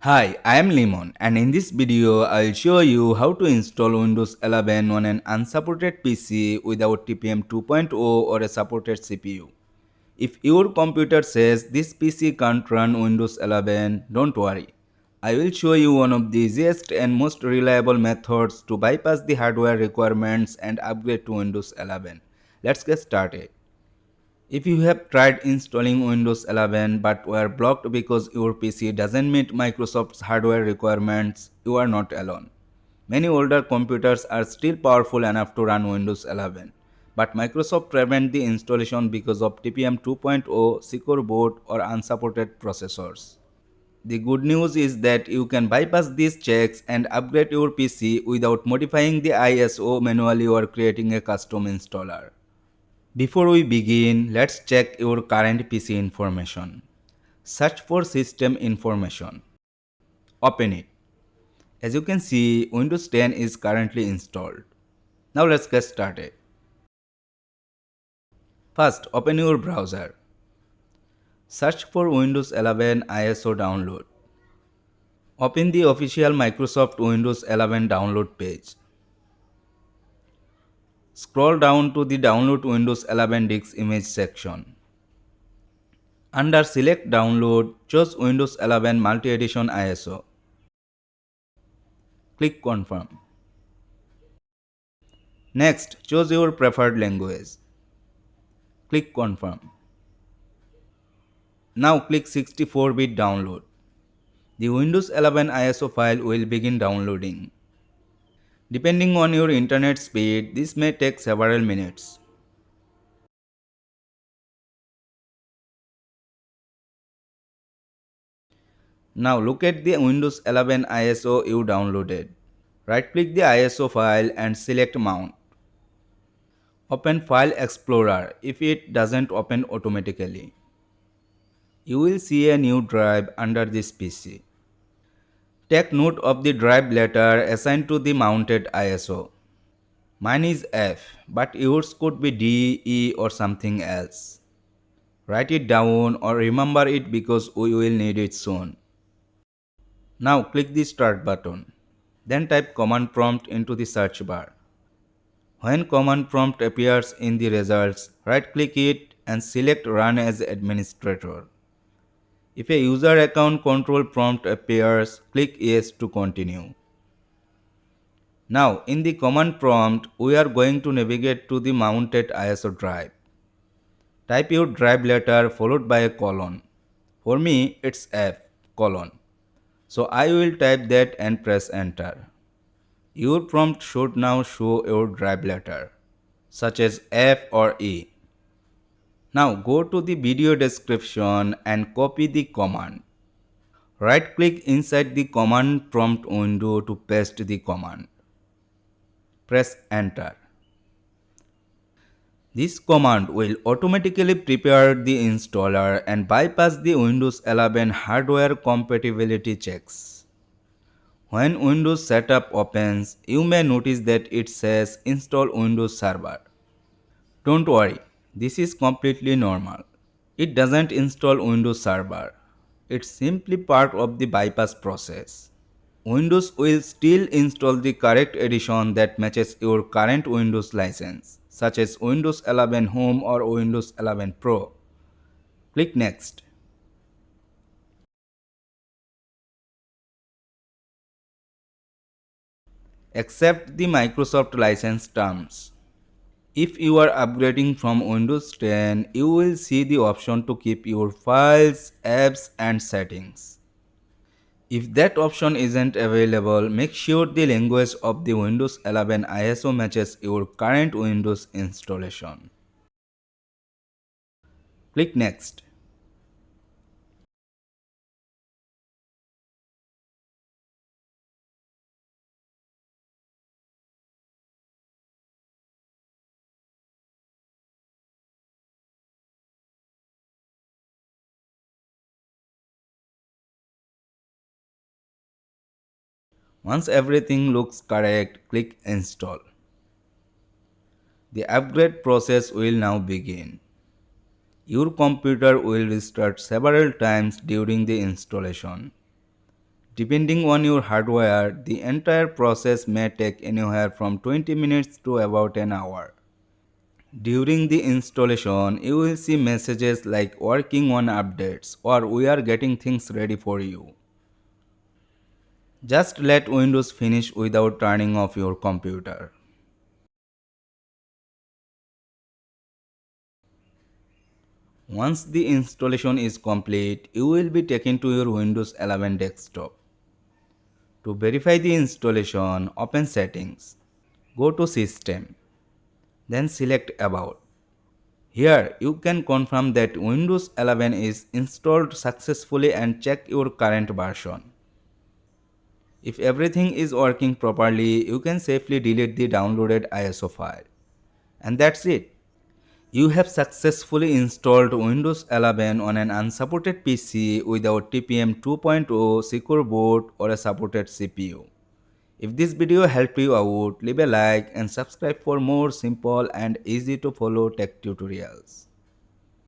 Hi, I am Lemon and in this video I'll show you how to install Windows 11 on an unsupported PC without TPM 2.0 or a supported CPU. If your computer says this PC can't run Windows 11, don't worry. I will show you one of the easiest and most reliable methods to bypass the hardware requirements and upgrade to Windows 11. Let's get started. If you have tried installing Windows 11 but were blocked because your PC doesn't meet Microsoft's hardware requirements, you are not alone. Many older computers are still powerful enough to run Windows 11, but Microsoft prevent the installation because of TPM 2.0, secure boot, or unsupported processors. The good news is that you can bypass these checks and upgrade your PC without modifying the ISO manually or creating a custom installer. Before we begin, let's check your current PC information. Search for System Information. Open it. As you can see, Windows 10 is currently installed. Now let's get started. First, open your browser. Search for Windows 11 ISO download. Open the official Microsoft Windows 11 download page. Scroll down to the Download Windows 11 Disk Image section. Under Select Download, choose Windows 11 Multi-Edition ISO. Click Confirm. Next, choose your preferred language. Click Confirm. Now click 64-bit download. The Windows 11 ISO file will begin downloading. Depending on your internet speed, this may take several minutes. Now look at the Windows 11 ISO you downloaded. Right-click the ISO file and select Mount. Open File Explorer if it doesn't open automatically. You will see a new drive under this PC. Take note of the drive letter assigned to the mounted ISO. Mine is F, but yours could be D, E or something else. Write it down or remember it because we will need it soon. Now click the Start button. Then type command prompt into the search bar. When command prompt appears in the results, right click it and select Run as administrator. If a user account control prompt appears, click Yes to continue. Now in the command prompt, we are going to navigate to the mounted ISO drive. Type your drive letter followed by a colon. For me, it's F colon. So I will type that and press enter. Your prompt should now show your drive letter, such as F or E. Now go to the video description and copy the command. Right click inside the command prompt window to paste the command. Press enter. This command will automatically prepare the installer and bypass the Windows 11 hardware compatibility checks. When Windows Setup opens, you may notice that it says Install Windows Server. Don't worry, this is completely normal. It doesn't install Windows Server. It's simply part of the bypass process. Windows will still install the correct edition that matches your current Windows license, such as Windows 11 Home or Windows 11 Pro. Click Next. Accept the Microsoft license terms. If you are upgrading from Windows 10, you will see the option to keep your files, apps, and settings. If that option isn't available, make sure the language of the Windows 11 ISO matches your current Windows installation. Click Next. Once everything looks correct, click Install. The upgrade process will now begin. Your computer will restart several times during the installation. Depending on your hardware, the entire process may take anywhere from 20 minutes to about an hour. During the installation, you will see messages like working on updates or we are getting things ready for you. Just let Windows finish without turning off your computer. Once the installation is complete, you will be taken to your Windows 11 desktop. To verify the installation, open Settings. Go to System. Then select About. Here, you can confirm that Windows 11 is installed successfully and check your current version. If everything is working properly, you can safely delete the downloaded ISO file. And that's it. You have successfully installed Windows 11 on an unsupported PC without TPM 2.0, secure boot or a supported CPU. If this video helped you out, leave a like and subscribe for more simple and easy to follow tech tutorials.